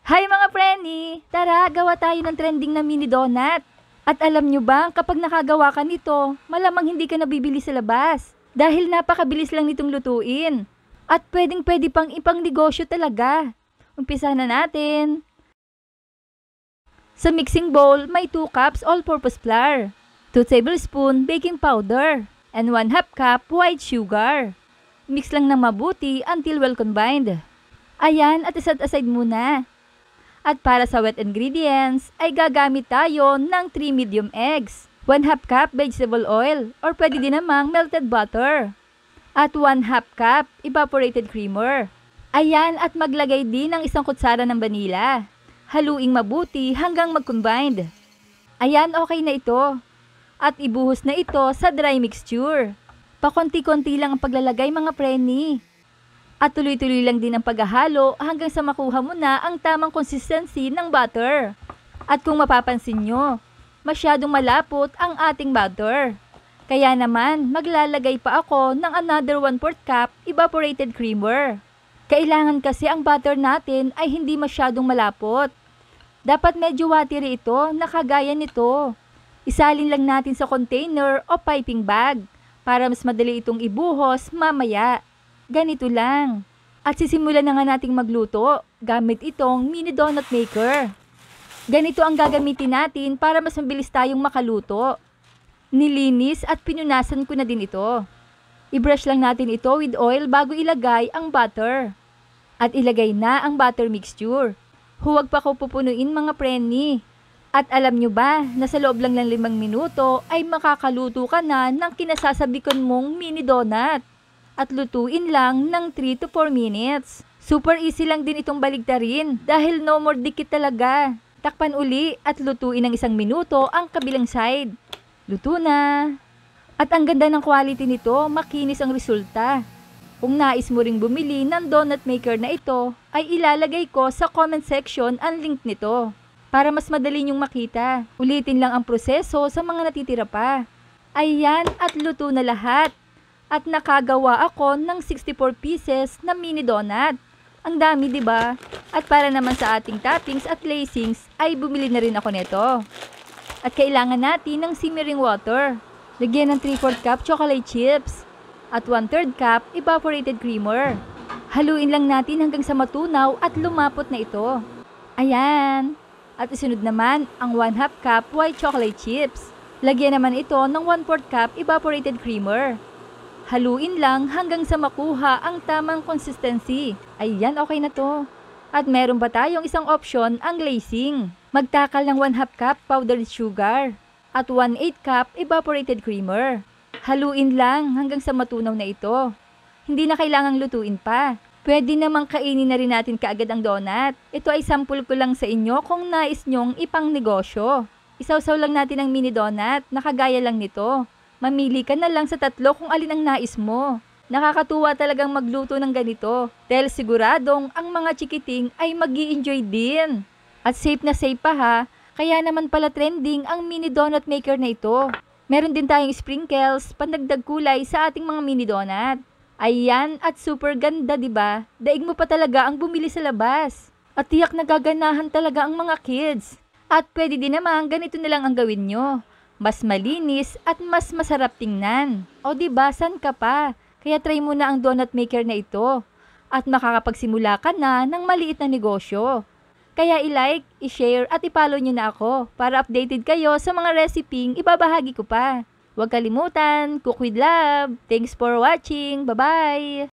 Hi mga preni! Tara, gawa tayo ng trending na mini donut. At alam nyo ba, kapag nakagawa ka nito, malamang hindi ka nabibili sa labas. Dahil napakabilis lang nitong lutuin. At pwedeng-pwede pang ipang negosyo talaga. Umpisa na natin. Sa mixing bowl, may 2 cups all-purpose flour, 2 tablespoon baking powder, and 1/2 cup white sugar. Mix lang ng mabuti until well combined. Ayan, at iset aside muna. At para sa wet ingredients, ay gagamit tayo ng 3 medium eggs, 1/2 cup vegetable oil, or pwede din namang melted butter, at 1/2 cup evaporated creamer. Ayan, at maglagay din ng 1 kutsara ng vanilla. Haluing mabuti hanggang mag-combined. Ayan, okay na ito. At ibuhos na ito sa dry mixture. Pakonti-konti lang ang paglalagay mga preni. At tuloy-tuloy lang din ang paghahalo hanggang sa makuha mo na ang tamang consistency ng butter. At kung mapapansin nyo, masyadong malapot ang ating butter. Kaya naman, maglalagay pa ako ng another 1/4 cup evaporated creamer. Kailangan kasi ang butter natin ay hindi masyadong malapot. Dapat medyo watery ito, nakagaya nito. Isalin lang natin sa container o piping bag para mas madali itong ibuhos mamaya. Ganito lang. At sisimulan na nga nating magluto gamit itong mini donut maker. Ganito ang gagamitin natin para mas mabilis tayong makaluto. Nilinis at pinunasan ko na din ito. I-brush lang natin ito with oil bago ilagay ang butter. At ilagay na ang butter mixture. Huwag pa ko pupunuin mga preni. At alam nyo ba na sa loob lang ng 5 minuto ay makakaluto ka na ng kinasasabikon mong mini donut. At lutuin lang ng 3 to 4 minutes. Super easy lang din itong baligtarin dahil no more dikit talaga. Takpan uli at lutuin ng 1 minuto ang kabilang side. Luto na. At ang ganda ng quality nito, makinis ang resulta. Kung nais mo ring bumili ng donut maker na ito, ay ilalagay ko sa comment section ang link nito para mas madali nyong makita. Ulitin lang ang proseso sa mga natitira pa. Ayan, at luto na lahat. At nakagawa ako ng 64 pieces na mini donut. Ang dami, 'di ba? At para naman sa ating toppings at lacings ay bumili na rin ako nito. At kailangan natin ng simmering water. Lagyan ng 3/4 cup chocolate chips at 1/3 cup evaporated creamer. Haluin lang natin hanggang sa matunaw at lumapot na ito. Ayan. At isunod naman ang 1/2 cup white chocolate chips. Lagyan naman ito ng 1/4 cup evaporated creamer. Haluin lang hanggang sa makuha ang tamang consistency. Ayan, okay na to. At meron pa tayong isang option, ang glazing. Magtakal ng 1/2 cup powdered sugar at 1/8 cup evaporated creamer. Haluin lang hanggang sa matunaw na ito. Hindi na kailangang lutuin pa. Pwede namang kainin na rin natin kaagad ang donut. Ito ay sample ko lang sa inyo kung nais nyong ipang negosyo. Isawsaw lang natin ang mini donut, nakagaya lang nito. Mamili ka na lang sa 3 kung alin ang nais mo. Nakakatuwa talagang magluto ng ganito dahil siguradong ang mga chikiting ay mag-i-enjoy din. At safe na safe pa ha, kaya naman pala trending ang mini donut maker na ito. Meron din tayong sprinkles, pandagdag kulay sa ating mga mini donut. Ayan, at super ganda, 'di ba? Daig mo pa talaga ang bumili sa labas. At tiyak nagaganahan talaga ang mga kids. At pwede din naman ganito na lang ang gawin nyo. Mas malinis at mas masarap tingnan. O 'di ba, san ka pa? Kaya try mo na ang donut maker na ito. At makakapagsimula ka na ng maliit na negosyo. Kaya i-like, i-share at i-follow nyo na ako para updated kayo sa mga reseping ibabahagi ko pa. Huwag kalimutan, cook with love. Thanks for watching. Bye-bye!